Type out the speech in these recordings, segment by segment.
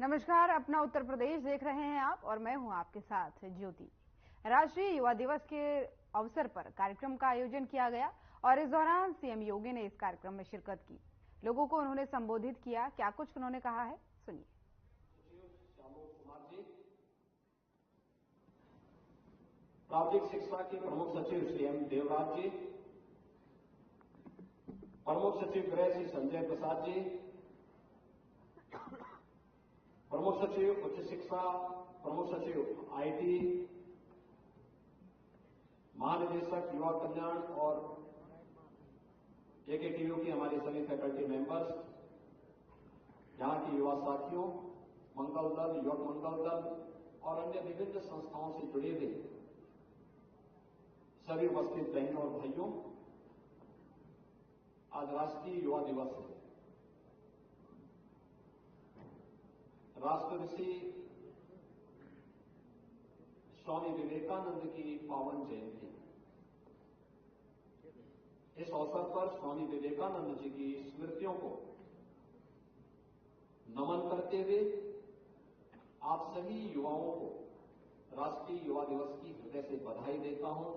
नमस्कार, अपना उत्तर प्रदेश देख रहे हैं आप और मैं हूं आपके साथ ज्योति। राष्ट्रीय युवा दिवस के अवसर पर कार्यक्रम का आयोजन किया गया और इस दौरान सीएम योगी ने इस कार्यक्रम में शिरकत की। लोगों को उन्होंने संबोधित किया। क्या कुछ उन्होंने कहा है, सुनिए। प्राथमिक शिक्षा के प्रमुख सचिव श्री एम देवराज जी, प्रमुख सचिव गृह श्री संजय प्रसाद जी, प्रमुख सचिव उच्च शिक्षा, प्रमुख सचिव आईटी, महानिदेशक युवा कल्याण और एकेटीयू की हमारी सभी फैकल्टी मेंबर्स, यहां के युवा साथियों, मंगल दल, युवक मंगल दल और अन्य विभिन्न संस्थाओं से जुड़े हुए सभी उपस्थित बहनों और भाइयों, आज राष्ट्रीय युवा दिवस है। राष्ट्र ऋषि स्वामी विवेकानंद की पावन जयंती। इस अवसर पर स्वामी विवेकानंद जी की स्मृतियों को नमन करते हुए आप सभी युवाओं को राष्ट्रीय युवा दिवस की हृदय से बधाई देता हूं।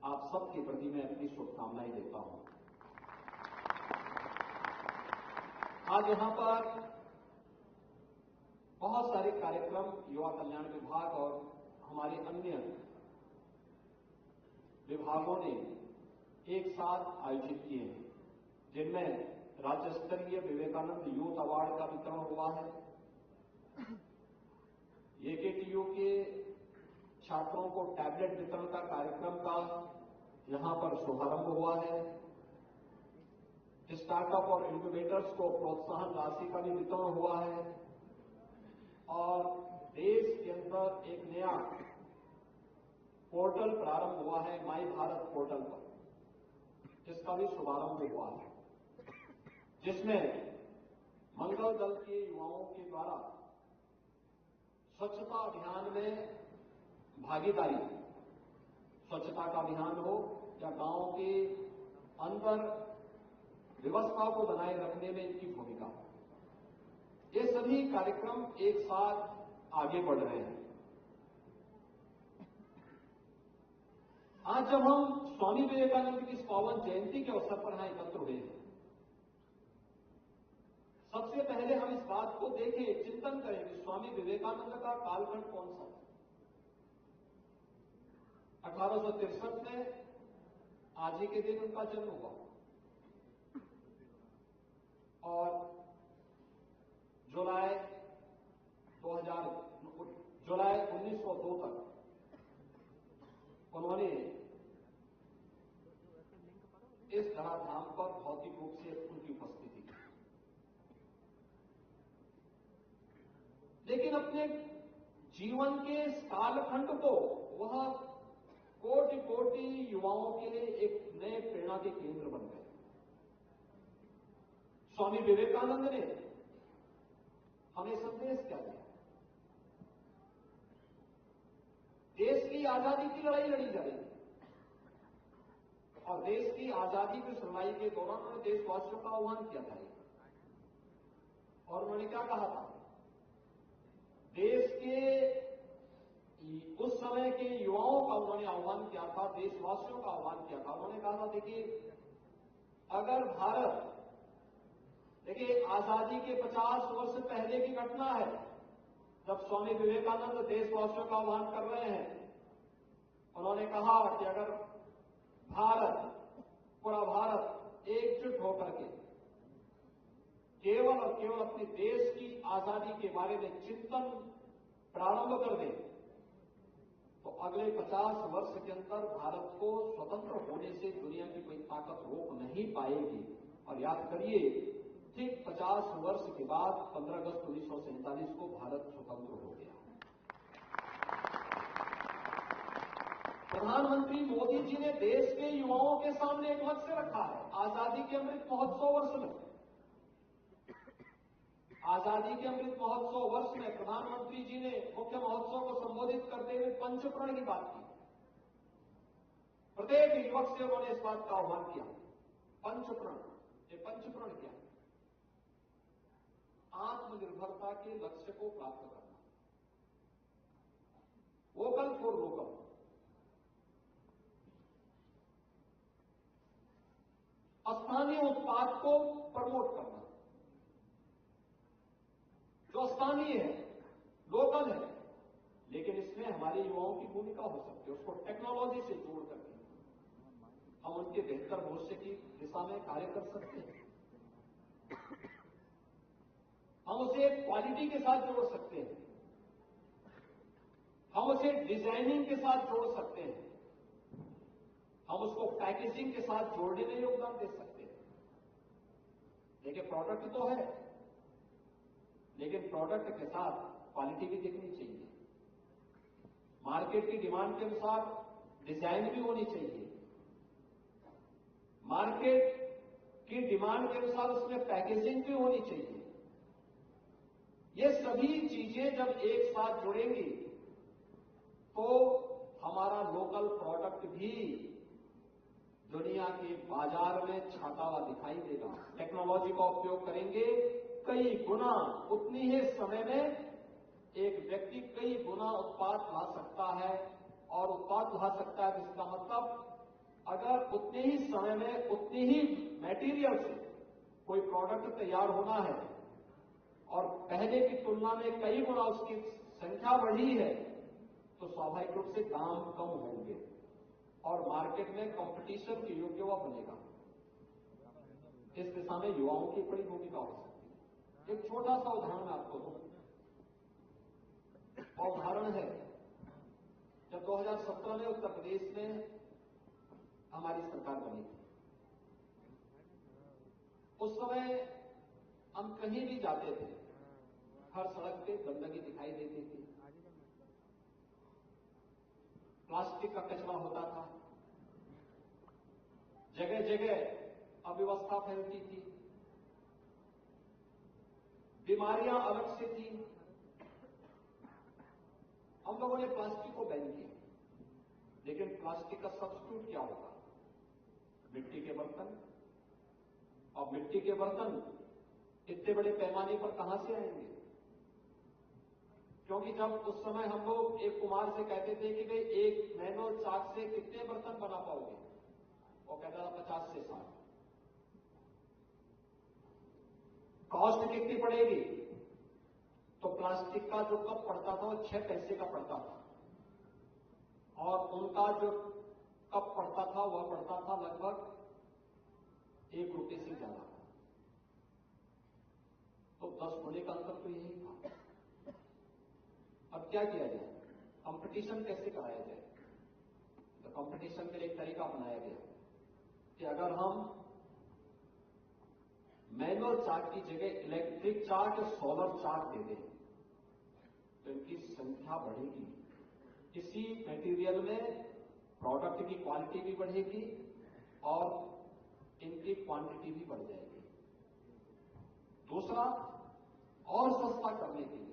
आप सबके प्रति मैं अपनी शुभकामनाएं देता हूं। आज यहां पर बहुत सारे कार्यक्रम युवा कल्याण विभाग और हमारे अन्य विभागों ने एक साथ आयोजित किए हैं, जिनमें राज्य स्तरीय विवेकानंद यूथ अवार्ड का वितरण हुआ है। एकेटीयू के छात्रों को टैबलेट वितरण का कार्यक्रम का यहां पर शुभारंभ हुआ है। स्टार्टअप और इनक्यूबेटर्स को प्रोत्साहन राशि का भी वितरण हुआ है और देश के अंदर एक नया पोर्टल प्रारंभ हुआ है, माई भारत पोर्टल पर, जिसका भी शुभारंभ हुआ है, जिसमें मंगल दल के युवाओं के द्वारा स्वच्छता अभियान में भागीदारी, स्वच्छता का अभियान हो या गांव के अंदर व्यवस्था को बनाए रखने में इनकी भूमिका हो, ये सभी कार्यक्रम एक साथ आगे बढ़ रहे हैं। आज जब हम स्वामी विवेकानंद की इस पावन जयंती के अवसर पर यहां एकत्र हुए हैं, सबसे पहले हम इस बात को देखें, चिंतन करें कि स्वामी विवेकानंद का कालखंड कौन सा था। 1863 में आज ही के दिन उनका जन्म हुआ और जुलाई 1902 तक उन्होंने इस धराधाम पर भौतिक रूप से उनकी उपस्थिति की, लेकिन अपने जीवन के इस कालखंड को वह कोटि कोटि युवाओं के लिए एक नए प्रेरणा के केंद्र बन गए। स्वामी विवेकानंद ने हमें संदेश क्या दिया? देश की आजादी की लड़ाई लड़ी जा रही है और देश की आजादी की लड़ाई के दौरान उन्होंने देशवासियों का आह्वान किया था और उन्होंने क्या कहा था? देश के उस समय के युवाओं का उन्होंने आह्वान किया था, देशवासियों का आह्वान किया था। उन्होंने कहा था, देखिए, अगर भारत, देखिए, आजादी के 50 वर्ष पहले की घटना है जब स्वामी विवेकानंद देशवासियों का आह्वान कर रहे हैं। उन्होंने कहा कि अगर भारत, पूरा भारत एकजुट होकर के केवल और केवल अपने देश की आजादी के बारे में चिंतन प्रारंभ कर दे तो अगले 50 वर्ष के अंदर भारत को स्वतंत्र होने से दुनिया की कोई ताकत रोक नहीं पाएगी। और याद करिए, ठीक 50 वर्ष के बाद 15 अगस्त 1947 को भारत स्वतंत्र हो गया। प्रधानमंत्री मोदी जी ने देश के युवाओं के सामने एक लक्ष्य रखा है। आजादी के अमृत महोत्सव वर्ष में, आजादी के अमृत महोत्सव वर्ष में प्रधानमंत्री जी ने मुख्य महोत्सव को संबोधित करते हुए पंचप्रण की बात की। प्रत्येक युवक से उन्होंने इस बात का आह्वान किया, पंचप्रण। ये पंचप्रण क्या? आत्मनिर्भरता के लक्ष्य को प्राप्त करना। Vocal for local. स्थानीय उत्पाद को प्रमोट करना। जो स्थानीय है, लोकल है, लेकिन इसमें हमारे युवाओं की भूमिका हो सकती है। उसको टेक्नोलॉजी से जोड़ करके हम उनके बेहतर भविष्य की दिशा में कार्य कर सकते हैं। हम उसे क्वालिटी के साथ जोड़ सकते हैं। हम उसे डिजाइनिंग के साथ जोड़ सकते हैं। हम उसको पैकेजिंग के साथ जोड़ने में योगदान दे सकते हैं। देखिए, प्रोडक्ट तो है, लेकिन प्रोडक्ट के साथ क्वालिटी भी दिखनी चाहिए। मार्केट की डिमांड के अनुसार डिजाइन भी होनी चाहिए। मार्केट की डिमांड के अनुसार उसमें पैकेजिंग भी होनी चाहिए। ये सभी चीजें जब एक साथ जुड़ेंगी तो हमारा लोकल प्रोडक्ट भी दुनिया के बाजार में छाता हुआ दिखाई देगा। टेक्नोलॉजी का उपयोग करेंगे, कई गुना उतनी ही समय में एक व्यक्ति कई गुना उत्पाद ला सकता है। और उत्पाद ला सकता है, इसका मतलब अगर उतने ही समय में उतनी ही मटेरियल से कोई प्रोडक्ट तैयार होना है और पहले की तुलना में कई गुना उसकी संख्या बढ़ी है, तो स्वाभाविक रूप से दाम कम होंगे और मार्केट में कंपटीशन के योग्य वह बनेगा। इस दिशा में युवाओं की बड़ी भूमिका हो सकती है। एक छोटा सा उदाहरण आपको दूं। और उदाहरण है, जब 2017 में उत्तर प्रदेश में हमारी सरकार बनी थी, उस समय हम कहीं भी जाते थे, हर सड़क पे गंदगी दिखाई देती थी। प्लास्टिक का कचरा होता था, जगह जगह अव्यवस्था फैलती थी, बीमारियां अलग से थी। हम लोगों ने प्लास्टिक को बैन किया, लेकिन प्लास्टिक का सब्स्टिट्यूट क्या होगा? मिट्टी के बर्तन। और मिट्टी के बर्तन इतने बड़े पैमाने पर कहां से आएंगे? क्योंकि जब उस समय हम लोग एक कुमार से कहते थे कि भाई एक मैनुअल चाक से कितने बर्तन बना पाओगे, वो कहता था 50 से 60। कॉस्ट कितनी पड़ेगी? तो प्लास्टिक का जो कप पड़ता था वो 6 पैसे का पड़ता था, और उनका जो कप पड़ता था वह पड़ता था लगभग 1 रुपये से ज्यादा। तो 10 गुने का अंतर तो यही था। अब क्या किया जाए? कंपटीशन कैसे कराया जाए? तो कंपटीशन के लिए एक तरीका अपनाया गया कि अगर हम मैनुअल चाक की जगह इलेक्ट्रिक चाक या सोलर चाक दे दें तो इनकी संख्या बढ़ेगी। इसी मटेरियल में प्रोडक्ट की क्वालिटी भी बढ़ेगी और इनकी क्वांटिटी भी बढ़ जाएगी। दूसरा, और सस्ता करने के लिए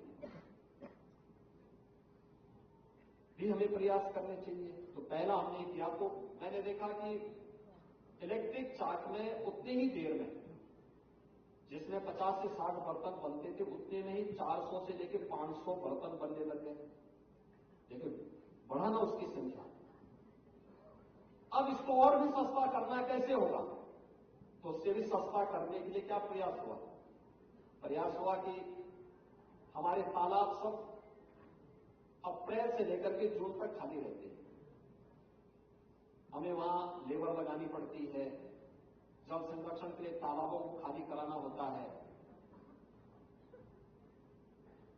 भी हमें प्रयास करने चाहिए। तो पहला हमने किया, तो मैंने देखा कि इलेक्ट्रिक चाक में उतनी ही देर में, जिसमें 50 से 60 बर्तन बनते थे, उतने में ही 400 से लेकर 500 बर्तन बनने लगे। लेकिन बढ़ा ना उसकी संख्या। अब इसको और भी सस्ता करना कैसे होगा? तो उससे भी सस्ता करने के लिए क्या प्रयास हुआ? प्रयास हुआ कि हमारे तालाब सब अप्रैल से लेकर के जून तक खाली रहते हैं। हमें वहां लेबर लगानी पड़ती है, जल संरक्षण के लिए तालाबों को खाली कराना होता है।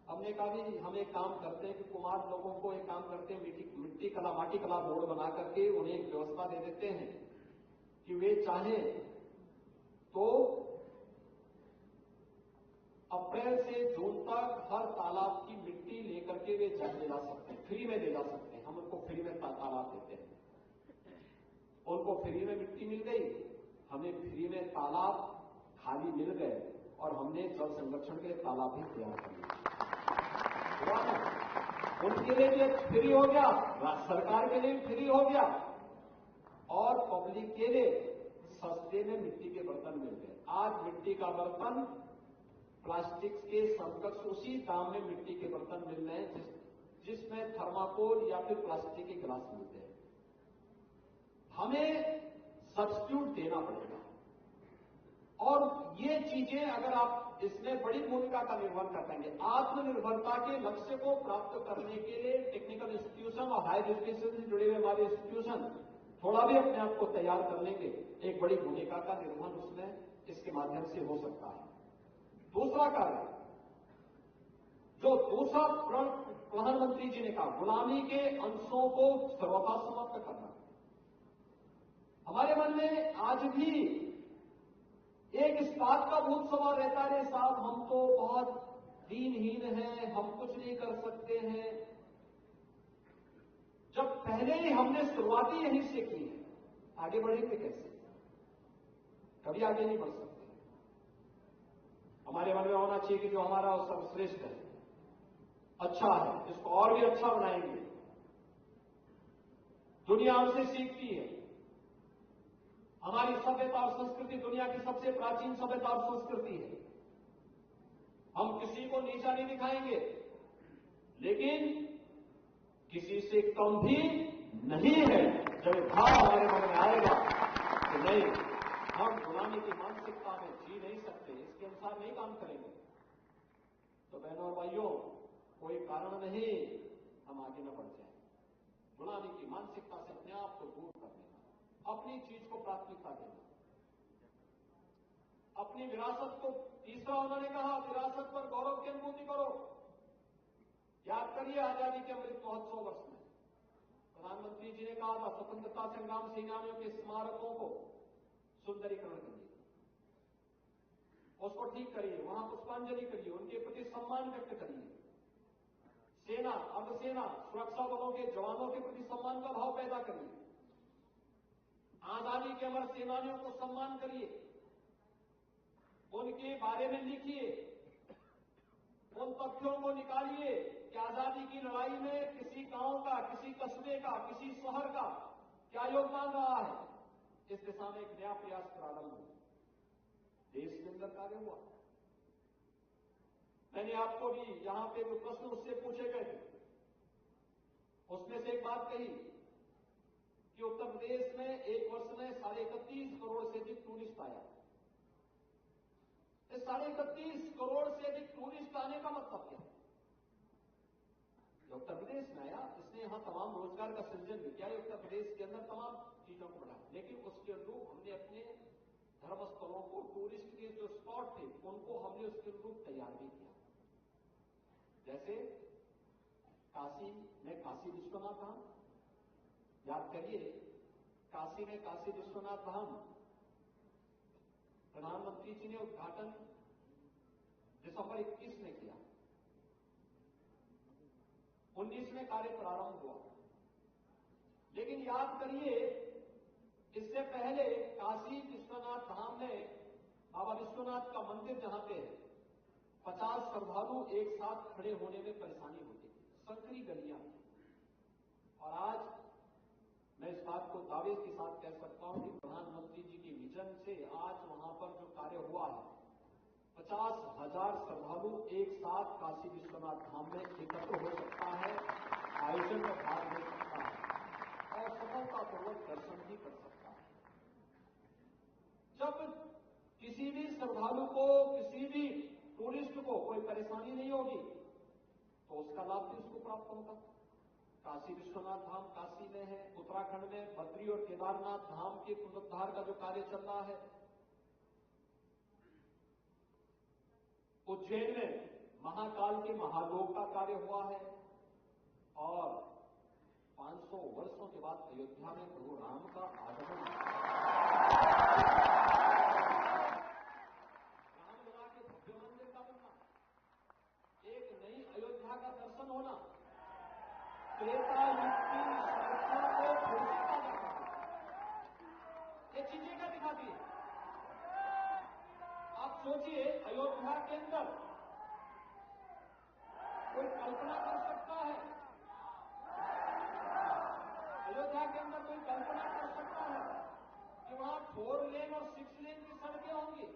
हमने कहा भी हम एक काम करते हैं कि कुमार लोगों को एक काम करते हैं, माटी कला बोर्ड बना करके उन्हें एक व्यवस्था दे देते हैं कि वे चाहें तो अप्रैल से जून तक हर तालाब की मिट्टी लेकर के वे ले जा सकते हैं, फ्री में ले जा सकते हैं। हम उनको फ्री में तालाब देते हैं, उनको फ्री में मिट्टी मिल गई, हमें फ्री में तालाब खाली मिल गए और हमने जल संरक्षण के लिए तालाब भी तैयार कर लिया। उनके लिए भी फ्री हो गया, सरकार के लिए भी फ्री हो गया और पब्लिक के लिए सस्ते में मिट्टी के बर्तन मिल गए। आज मिट्टी का बर्तन प्लास्टिक के समकक्ष उसी दाम में मिट्टी के बर्तन मिल रहे हैं जिसमें थर्माकोल या फिर प्लास्टिक के गिलास मिलते हैं। हमें सब्स्टिट्यूट देना पड़ेगा और ये चीजें अगर आप इसमें बड़ी भूमिका का निर्वहन कर पाएंगे। आत्मनिर्भरता के लक्ष्य को प्राप्त करने के लिए टेक्निकल इंस्टीट्यूशन और हायर एजुकेशन से जुड़े हुए हमारे इंस्टीट्यूशन थोड़ा भी अपने आप को तैयार कर लेंगे, एक बड़ी भूमिका का निर्वहन उसमें इसके माध्यम से हो सकता है। दूसरा कार्य जो दूसरा प्रधानमंत्री जी ने कहा, गुलामी के अंशों को सर्वथा समाप्त करना। हमारे मन में आज भी एक इस बात का भूत सवाल रहता है, साहब हम तो बहुत दीनहीन हैं, हम कुछ नहीं कर सकते हैं। जब पहले ही हमने शुरुआती यहीं से की है, आगे बढ़ेंगे कैसे? कभी आगे नहीं बढ़ सकते। हमारे मन में होना चाहिए कि जो हमारा सर्वश्रेष्ठ है, अच्छा है, इसको और भी अच्छा बनाएंगे। दुनिया हमसे सीखती है। हमारी सभ्यता और संस्कृति दुनिया की सबसे प्राचीन सभ्यता और संस्कृति है। हम किसी को नीचा नहीं दिखाएंगे, लेकिन किसी से कम भी नहीं है। जब भाव हमारे मन में आएगा कि नहीं, हम गुलामी की मानसिकता में जी नहीं सकते, इसके अनुसार नहीं काम करेंगे, तो बहनों और भाइयों, कोई कारण नहीं हम आगे न बढ़ जाए। गुलामी की मानसिकता से अपने आप को दूर कर देना, अपनी चीज को प्राथमिकता देना, अपनी विरासत को। तीसरा उन्होंने कहा, विरासत पर गौरव की अनुभूति करो। याद करिए आजादी के अमृत महोत्सव वर्ष में प्रधानमंत्री जी ने कहा था, स्वतंत्रता संग्राम सेनानियों के स्मारकों को सुंदरीकरण करिए, उसको ठीक करिए, वहां पुष्पांजलि करिए, उनके प्रति सम्मान व्यक्त करिए। सेना, अर्धसेना, सुरक्षा बलों के जवानों के प्रति सम्मान का भाव पैदा करिए। आजादी के अमर सेनानियों को सम्मान करिए, उनके बारे में लिखिए, उन तथ्यों को निकालिए कि आजादी की लड़ाई में किसी गांव का, किसी कस्बे का, किसी शहर का क्या योगदान रहा है। इस दिशा में एक नया प्रयास प्रारंभ हुआ, देश के अंदर कार्य हुआ। मैंने आपको भी यहां पे जो प्रश्न उससे पूछे गए थे, उसमें से एक बात कही कि उत्तर प्रदेश में एक वर्ष में 31.5 करोड़ से अधिक टूरिस्ट आया। इस 31.5 करोड़ से अधिक टूरिस्ट आने का मतलब क्या है? जो उत्तर प्रदेश में आया, इसने यहां तमाम रोजगार का सृजन भी किया, उत्तर प्रदेश के अंदर तमाम चीजों को बढ़ाया, लेकिन उसके अनुरूप हमने अपने धर्मस्थलों को, टूरिस्ट के जो स्पॉट थे उनको हमने उसके अनुरूप तैयार भी किया। जैसे काशी में काशी विश्वनाथ धाम, याद करिए, काशी में काशी विश्वनाथ धाम प्रधानमंत्री जी ने उद्घाटन दिसंबर 21 में किया, 19 में कार्य प्रारंभ हुआ। लेकिन याद करिए, इससे पहले काशी विश्वनाथ धाम में बाबा विश्वनाथ का मंदिर जहां पे है, 50 श्रद्धालु एक साथ खड़े होने में परेशानी होती थी, संकरी गलियां। और आज मैं इस बात को दावे के साथ कह सकता हूं कि प्रधानमंत्री जी की विजन से आज वहां पर जो कार्य हुआ है, 50,000 श्रद्धालु एक साथ काशी विश्वनाथ धाम में एकत्र हो सकता है, आयोजन में भाग ले सकता है और सफलतापूर्वक दर्शन भी कर सकता है। जब किसी भी श्रद्धालु को, किसी भी टूरिस्ट को कोई परेशानी नहीं होगी, तो उसका लाभ भी उसको प्राप्त होगा। काशी विश्वनाथ धाम काशी में है, उत्तराखंड में बद्री और केदारनाथ धाम के पुनरुद्धार का जो कार्य चल रहा है, उज्जैन में महाकाल के महालोक का कार्य हुआ है, और 500 वर्षों के बाद अयोध्या में प्रभु राम का आगमन, रामलला के भव्य मंदिर का बनना, एक नई अयोध्या का दर्शन होना, त्रेता युग की संरचना को फिर से ताजा करना, ये चीजें क्या दिखाती है? आप सोचिए, अयोध्या के अंदर कोई कल्पना कर सकता है, अयोध्या के अंदर कोई कल्पना कर सकता है कि वहां 4 लेन और 6 लेन की सड़कें होंगी?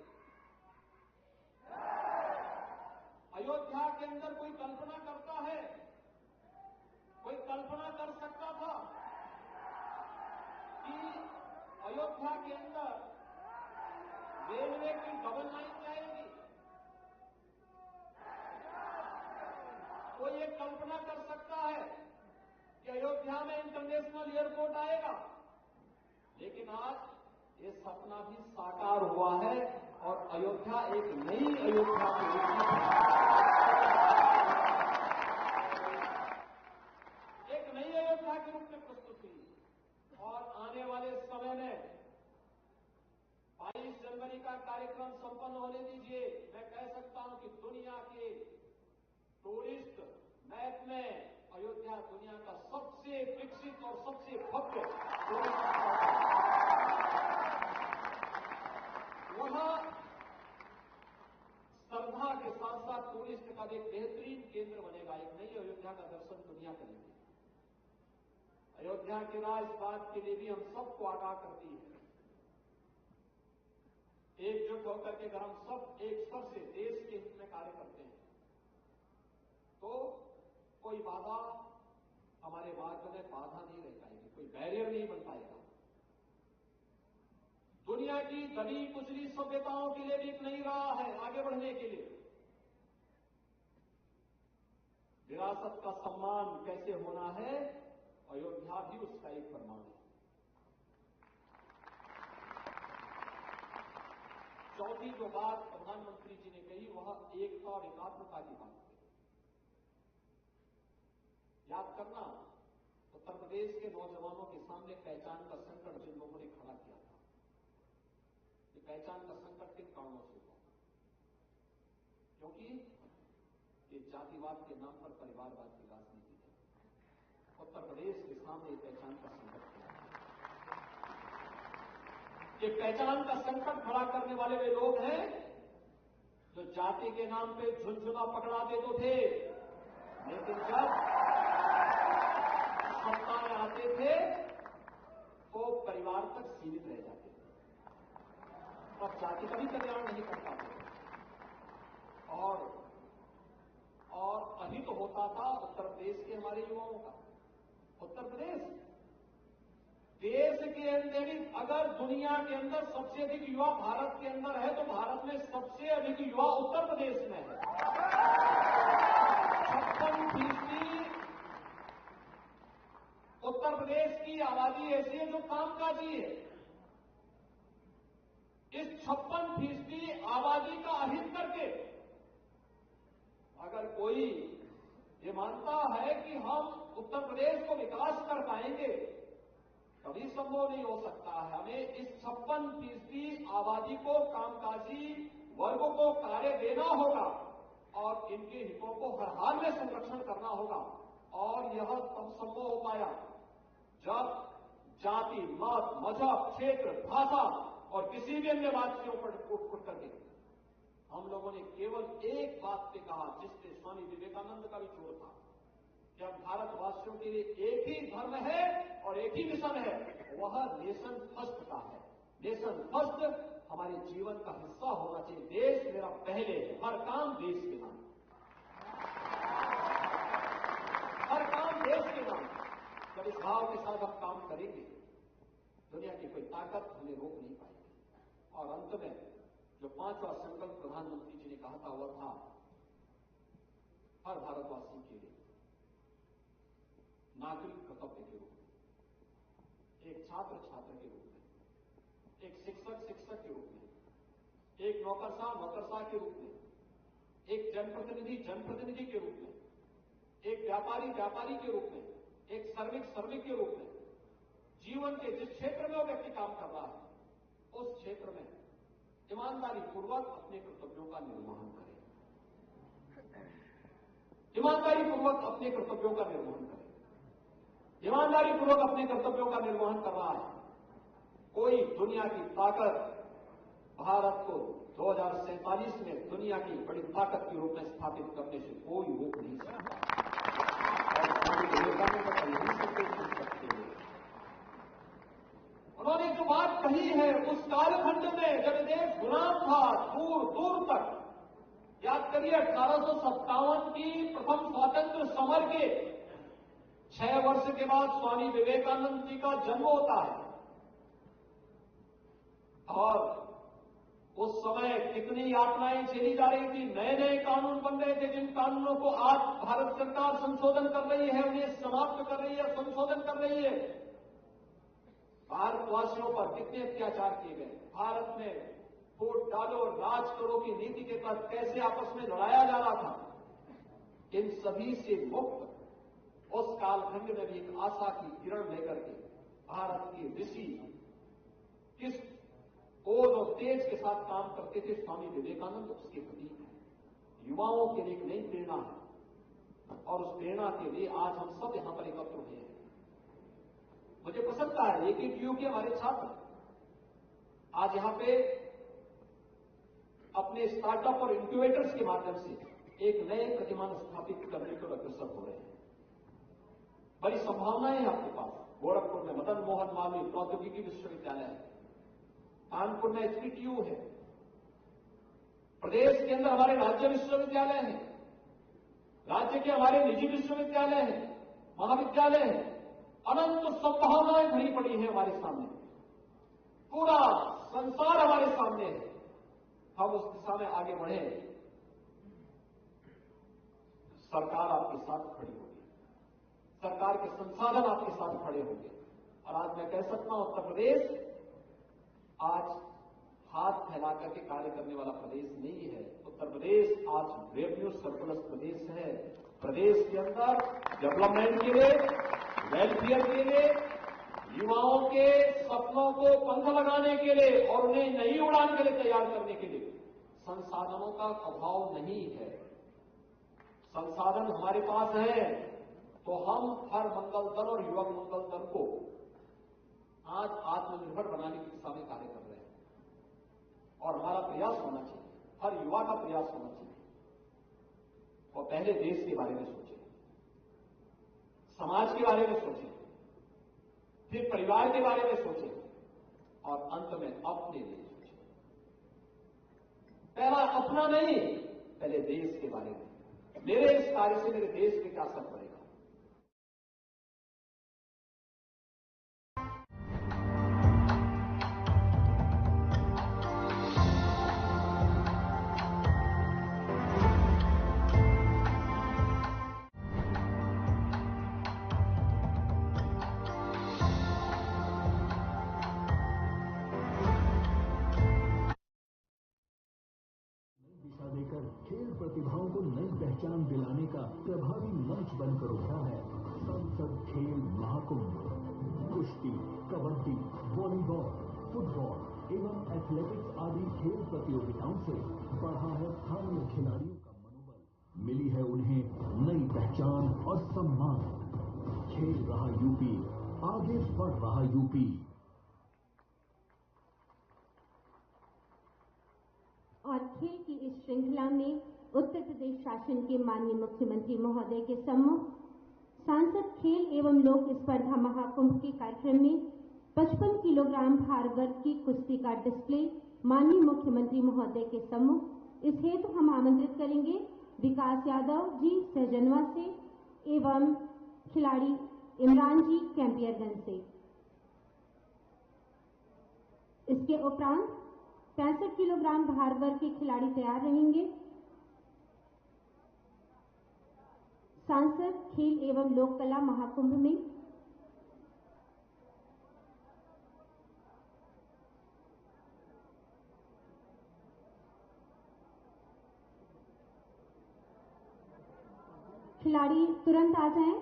इंटरनेशनल एयरपोर्ट आएगा। लेकिन आज ये सपना भी साकार हुआ है और अयोध्या एक नई अयोध्या के रूप में प्रस्तुत हुई। और आने वाले समय में 22 जनवरी का कार्यक्रम संपन्न होने दीजिए। मैं कह सकता हूं कि दुनिया के टूरिस्ट मैप में अयोध्या दुनिया का सबसे विकसित और सबसे भव्य वहां श्रद्धा के साथ साथ टूरिस्ट का एक बेहतरीन केंद्र बनेगा। एक नई अयोध्या का दर्शन दुनिया करेगी। अयोध्या के राज बात के लिए भी हम सबको आगाह करती है। एकजुट होकर के अगर हम सब एक स्तर से देश के हित में कार्य करते हैं तो कोई बाधा हमारे मार्ग में बाधा नहीं रह पाएगी, कोई बैरियर नहीं बन पाएगा। दुनिया की दबी कुचली सभ्यताओं के लिए भी एक नई राह है आगे बढ़ने के लिए। विरासत का सम्मान कैसे होना है, अयोध्या भी उसका एक प्रमाण है। चौथी जो बात प्रधानमंत्री जी ने कही वह एकता और एकात्मता की बात है। याद करना, उत्तर प्रदेश के नौजवानों के सामने पहचान का संकट जिन लोगों ने खड़ा किया था, ये पहचान का संकट किन कारणों से हुआ? क्योंकि ये जातिवाद के नाम पर परिवारवाद की राजनीति है। उत्तर प्रदेश के सामने पहचान का संकट खड़ा है। ये पहचान का संकट खड़ा करने वाले वे लोग हैं जो जाति के नाम पे झुनझुना पकड़ा देते थे, लेकिन जब सत्ता में आते थे तो परिवार तक सीमित रह जाते थे और जाति का भी कल्याण नहीं कर पाते और अहित तो होता था उत्तर प्रदेश के हमारे युवाओं का। उत्तर प्रदेश देश के अंदर ही अगर दुनिया के अंदर सबसे अधिक युवा भारत के अंदर है तो भारत में सबसे अधिक युवा उत्तर प्रदेश में है। 56% उत्तर प्रदेश की आबादी ऐसी है जो कामकाजी है। इस 56% आबादी का अहित करके अगर कोई ये मानता है कि हम उत्तर प्रदेश को विकास कर पाएंगे, कभी संभव नहीं हो सकता है। हमें इस 56% आबादी को कामकाजी वर्गों को कार्य देना होगा और इनके हितों को हर हाल में संरक्षण करना होगा। और यह तब संभव हो पाया जब जाति, मत, मजहब, क्षेत्र, भाषा और किसी भी अन्य बात से ऊपर उठ करके हम लोगों ने केवल एक बात पे कहा, जिससे स्वामी विवेकानंद का भी जोर था कि अब भारतवासियों के लिए एक ही धर्म है और एक ही मिशन है, वह नेशन फर्स्ट का है। नेशन फर्स्ट हमारे जीवन का हिस्सा होना चाहिए। देश मेरा पहले, हर काम देश के नाम, हर काम देश के नाम। जब इस भाव के साथ हम काम करेंगे, दुनिया की कोई ताकत हमें रोक नहीं पाएगी। और अंत में जो 5वां संकल्प प्रधानमंत्री जी ने कहा था वह था हर भारतवासी के लिए नागरिक कर्तव्य के रूप में, एक छात्र छात्र के रूप में, एक शिक्षक शिक्षक के रूप में, एक नौकरशाह के रूप में, एक जनप्रतिनिधि जनप्रतिनिधि के रूप में, एक व्यापारी के रूप में, एक श्रमिक के रूप में, जीवन के जिस क्षेत्र में वो व्यक्ति काम कर रहा है उस क्षेत्र में ईमानदारी पूर्वक अपने कर्तव्यों का निर्वहन करें। ईमानदारी पूर्वक अपने कर्तव्यों का निर्वहन करें। ईमानदारी पूर्वक अपने कर्तव्यों का निर्वहन कर रहा है। कोई दुनिया की ताकत भारत को 2047 में दुनिया की बड़ी ताकत के रूप में स्थापित करने से कोई रोक नहीं सकता। उन्होंने जो बात कही है उस कालखंड में जब देश गुलाम था, दूर दूर तक, याद करिए 1857 की प्रथम स्वतंत्र समर के 6 वर्ष के बाद स्वामी विवेकानंद जी का जन्म होता है। और उस समय कितनी यातनाएं झेली जा रही थी। नए नए कानून बन रहे थे, जिन कानूनों को आज भारत सरकार संशोधन कर रही है, उन्हें समाज समाप्त कर रही है, संशोधन कर रही है। भारतवासियों पर कितने अत्याचार किए गए। भारत में वोट डालो राज करो की नीति के तहत कैसे आपस में लड़ाया जा रहा था, इन सभी से मुक्त उस कालखंड में भी एक आशा की किरण लेकर के भारत के ऋषि किस ओज और तेज के साथ काम करते थे, स्वामी विवेकानंद उसके प्रतीक हैं। युवाओं के लिए एक नई प्रेरणा है और उस प्रेरणा के लिए आज हम सब यहां पर एकत्र हुए हैं। मुझे प्रसन्नता है AKTU के हमारे छात्र आज यहां पे अपने स्टार्टअप और इंक्यूबेटर्स के माध्यम से एक नए प्रतिमान स्थापित करने को अग्रसर हो रहे हैं। बड़ी संभावनाएं हैं आपके पास। गोरखपुर में मदन मोहन मालवीय प्रौद्योगिकी विश्वविद्यालय है, कानपुर में HPTU है, प्रदेश के अंदर हमारे राज्य विश्वविद्यालय हैं, राज्य के हमारे निजी विश्वविद्यालय हैं, महाविद्यालय हैं। अनंत संभावनाएं भरी पड़ी हैं हमारे सामने, पूरा संसार हमारे सामने है। हम उस दिशा में आगे बढ़े, सरकार आपके साथ खड़ी होगी, सरकार के संसाधन आपके साथ खड़े होंगे। और आज मैं कह सकता हूं उत्तर प्रदेश आज हाथ फैला करके कार्य करने वाला प्रदेश नहीं है। उत्तर प्रदेश आज रेवेन्यू सरप्लस प्रदेश है। प्रदेश के अंदर डेवलपमेंट के लिए, वेलफेयर के लिए, युवाओं के सपनों को पंख लगाने के लिए और उन्हें नई उड़ान के लिए तैयार करने के लिए संसाधनों का अभाव नहीं है। संसाधन हमारे पास है, तो हम हर मंगल दल और युवक मंगल दल को आज आत्मनिर्भर बनाने की दिशा में कार्य कर रहे हैं। और हमारा प्रयास होना चाहिए, हर युवा का प्रयास होना चाहिए, और पहले देश के बारे में सोचें, समाज के बारे में सोचें, फिर परिवार के बारे में सोचें और अंत में अपने लिए सोचें। पहला अपना नहीं, पहले देश के बारे में। मेरे इस कार्य से मेरे देश पे क्या असर पड़ेगा। देकर खेल प्रतिभाओं को नई पहचान दिलाने का प्रभावी मंच बनकर उभरा है संसद खेल महाकुंभ। कुश्ती, कबड्डी, वॉलीबॉल, फुटबॉल एवं एथलेटिक्स आदि खेल प्रतियोगिताओं से बढ़ा है स्थानीय खिलाड़ियों का मनोबल, मिली है उन्हें नई पहचान और सम्मान। खेल रहा यूपी, आगे बढ़ रहा यूपी। और खेल की इस श्रृंखला में उत्तर प्रदेश शासन के माननीय मुख्यमंत्री महोदय के सम्मुख सांसद खेल एवं लोक स्पर्धा महाकुंभ के कार्यक्रम में 55 किलोग्राम भार वर्ग की कुश्ती का डिस्प्ले माननीय मुख्यमंत्री महोदय के सम्मुख। इस हेतु हम आमंत्रित करेंगे विकास यादव जी सहजनवा से एवं खिलाड़ी इमरान जी कैंपियरगंज से। इसके उपरांत 65 किलोग्राम भार वर्ग के खिलाड़ी तैयार रहेंगे। सांसद खेल एवं लोक कला महाकुंभ में खिलाड़ी तुरंत आ जाएं।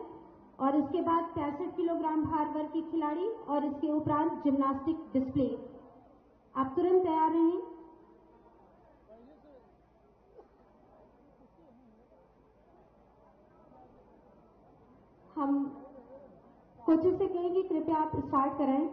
और इसके बाद 65 किलोग्राम भार वर्ग के खिलाड़ी और इसके उपरांत जिम्नास्टिक डिस्प्ले। आप तुरंत तैयार रहें। हम कोचेस से कहेंगे कृपया आप स्टार्ट कराएं।